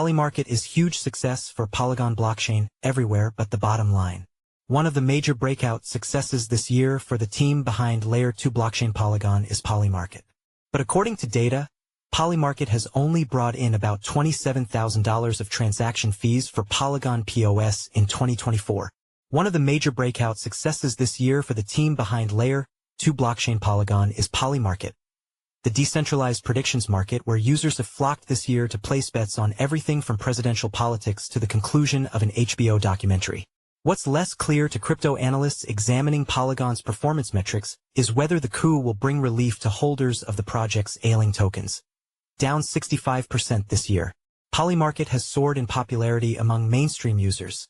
Polymarket is huge success for Polygon blockchain everywhere but the bottom line. One of the major breakout successes this year for the team behind Layer 2 blockchain Polygon is Polymarket. But according to data, Polymarket has only brought in about $27,000 of transaction fees for Polygon PoS in 2024. One of the major breakout successes this year for the team behind Layer 2 blockchain Polygon is Polymarket, the decentralized predictions market where users have flocked this year to place bets on everything from presidential politics to the conclusion of an HBO documentary. What's less clear to crypto analysts examining Polygon's performance metrics is whether the coup will bring relief to holders of the project's ailing tokens. Down 65% this year, Polymarket has soared in popularity among mainstream users,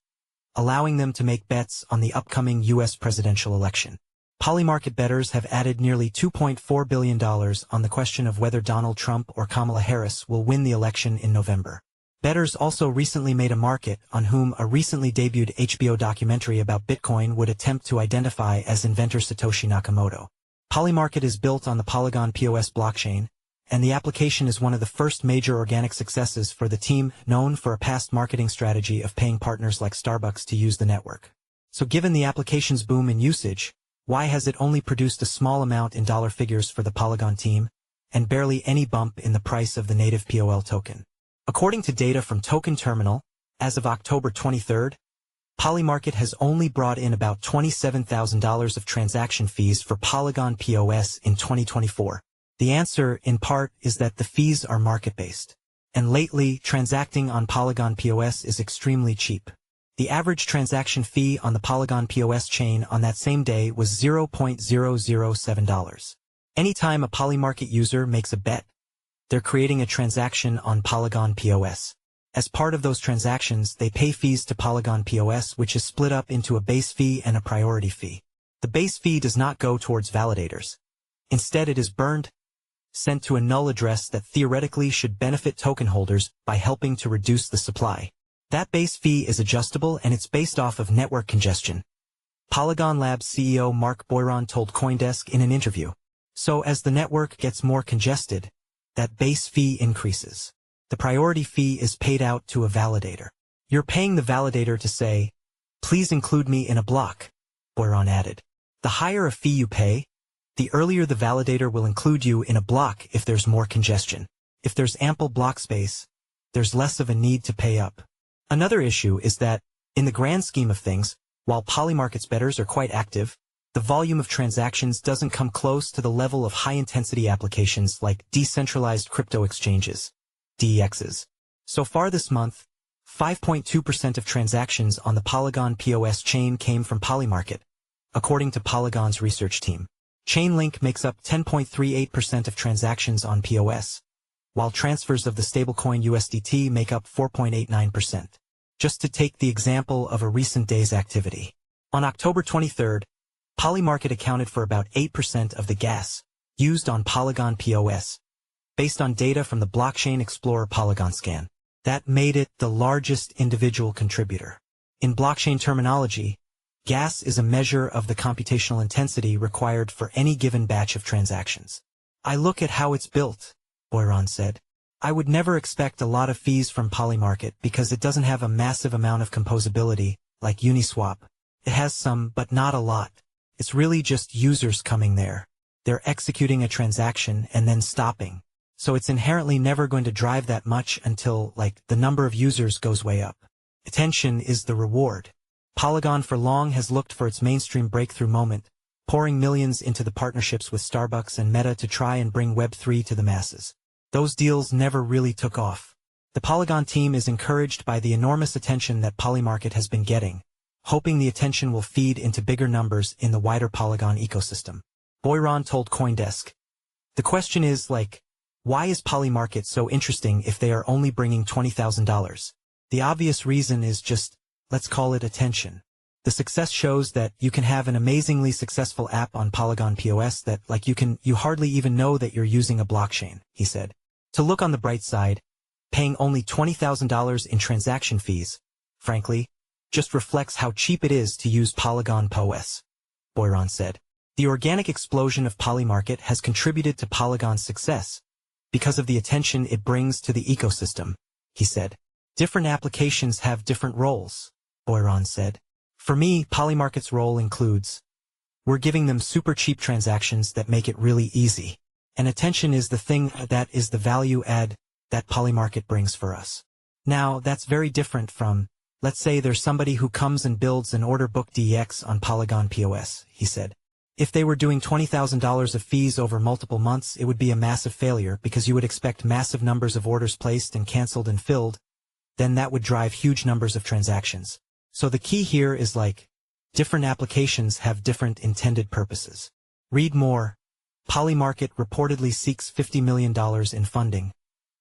allowing them to make bets on the upcoming U.S. presidential election. Polymarket bettors have added nearly $2.4 billion on the question of whether Donald Trump or Kamala Harris will win the election in November. Bettors also recently made a market on whom a recently debuted HBO documentary about Bitcoin would attempt to identify as inventor Satoshi Nakamoto. Polymarket is built on the Polygon PoS blockchain, and the application is one of the first major organic successes for the team, known for a past marketing strategy of paying partners like Starbucks to use the network. So given the application's boom in usage, why has it only produced a small amount in dollar figures for the Polygon team, and barely any bump in the price of the native POL token? According to data from Token Terminal, as of October 23, Polymarket has only brought in about $27,000 of transaction fees for Polygon PoS in 2024. The answer, in part, is that the fees are market-based. And lately, transacting on Polygon PoS is extremely cheap. The average transaction fee on the Polygon PoS chain on that same day was $0.007. Anytime a Polymarket user makes a bet, they're creating a transaction on Polygon PoS. As part of those transactions, they pay fees to Polygon PoS, which is split up into a base fee and a priority fee. The base fee does not go towards validators. Instead, it is burned, sent to a null address that theoretically should benefit token holders by helping to reduce the supply. That base fee is adjustable and it's based off of network congestion. Polygon Labs CEO Mark Boyron told CoinDesk in an interview. So as the network gets more congested, that base fee increases. The priority fee is paid out to a validator. You're paying the validator to say, "Please include me in a block," Boyron added. The higher a fee you pay, the earlier the validator will include you in a block if there's more congestion. If there's ample block space, there's less of a need to pay up. Another issue is that, in the grand scheme of things, while Polymarket's bettors are quite active, the volume of transactions doesn't come close to the level of high-intensity applications like decentralized crypto exchanges, DEXs. So far this month, 5.2% of transactions on the Polygon PoS chain came from Polymarket, according to Polygon's research team. Chainlink makes up 10.38% of transactions on PoS, while transfers of the stablecoin USDT make up 4.89%. Just to take the example of a recent day's activity. On October 23, Polymarket accounted for about 8% of the gas used on Polygon PoS, based on data from the Blockchain Explorer Polygon scan. That made it the largest individual contributor. In blockchain terminology, gas is a measure of the computational intensity required for any given batch of transactions. "I look at how it's built," Boyron said. "I would never expect a lot of fees from Polymarket because it doesn't have a massive amount of composability, like Uniswap. It has some, but not a lot. It's really just users coming there. They're executing a transaction and then stopping. So it's inherently never going to drive that much until, the number of users goes way up. Attention is the reward." Polygon for long has looked for its mainstream breakthrough moment, pouring millions into the partnerships with Starbucks and Meta to try and bring Web3 to the masses. Those deals never really took off. The Polygon team is encouraged by the enormous attention that Polymarket has been getting, hoping the attention will feed into bigger numbers in the wider Polygon ecosystem. Boyron told CoinDesk. The question is, why is Polymarket so interesting if they are only bringing $20,000? The obvious reason is just, let's call it attention. The success shows that you can have an amazingly successful app on Polygon PoS that, you hardly even know that you're using a blockchain, he said. To look on the bright side, paying only $20,000 in transaction fees, frankly, just reflects how cheap it is to use Polygon PoS, Boyron said. The organic explosion of Polymarket has contributed to Polygon's success because of the attention it brings to the ecosystem, he said. Different applications have different roles, Boiron said. For me, Polymarket's role includes, we're giving them super cheap transactions that make it really easy. And attention is the thing that is the value add that Polymarket brings for us. Now, that's very different from, let's say there's somebody who comes and builds an order book DEX on Polygon PoS, he said. If they were doing $20,000 of fees over multiple months, it would be a massive failure because you would expect massive numbers of orders placed and canceled and filled, then that would drive huge numbers of transactions. So the key here is like, different applications have different intended purposes. Read more. Polymarket reportedly seeks $50 million in funding.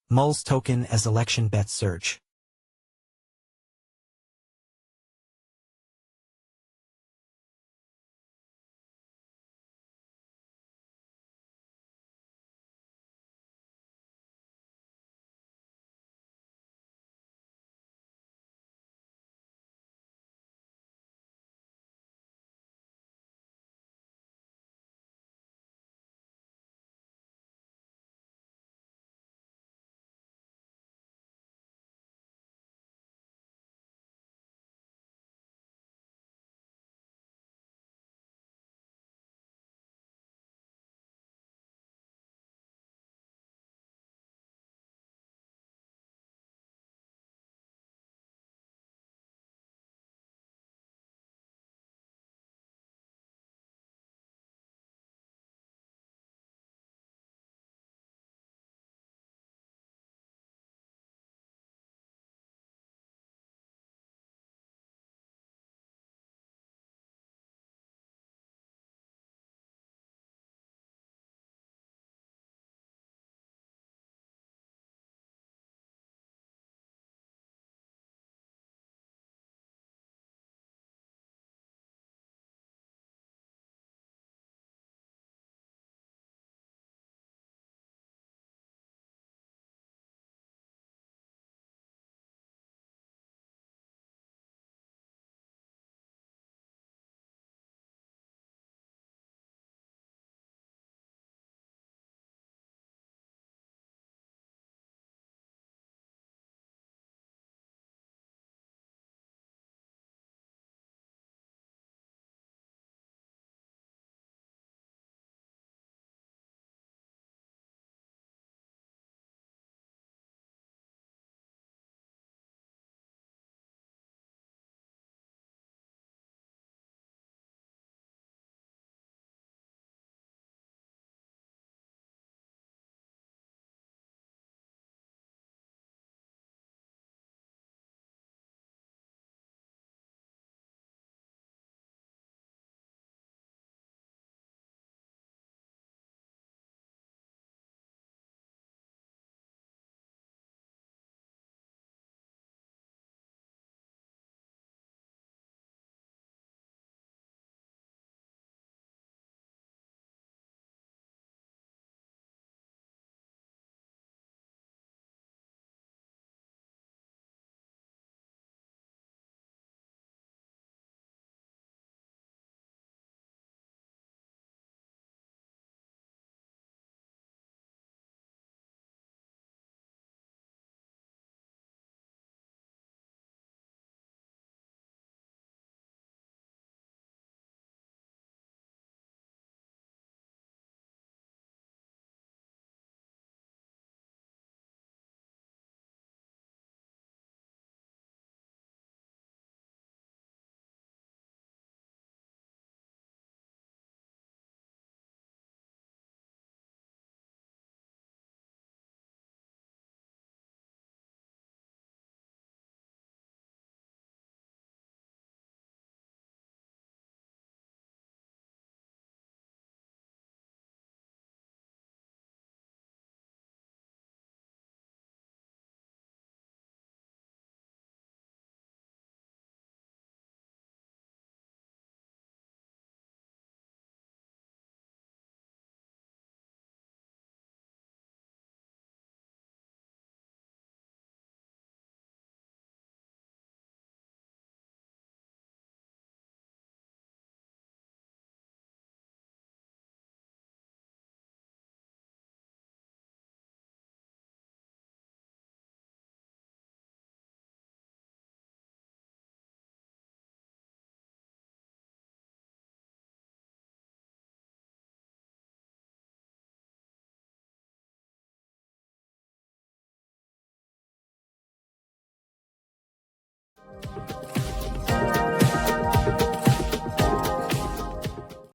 Mull's token as election bet surge.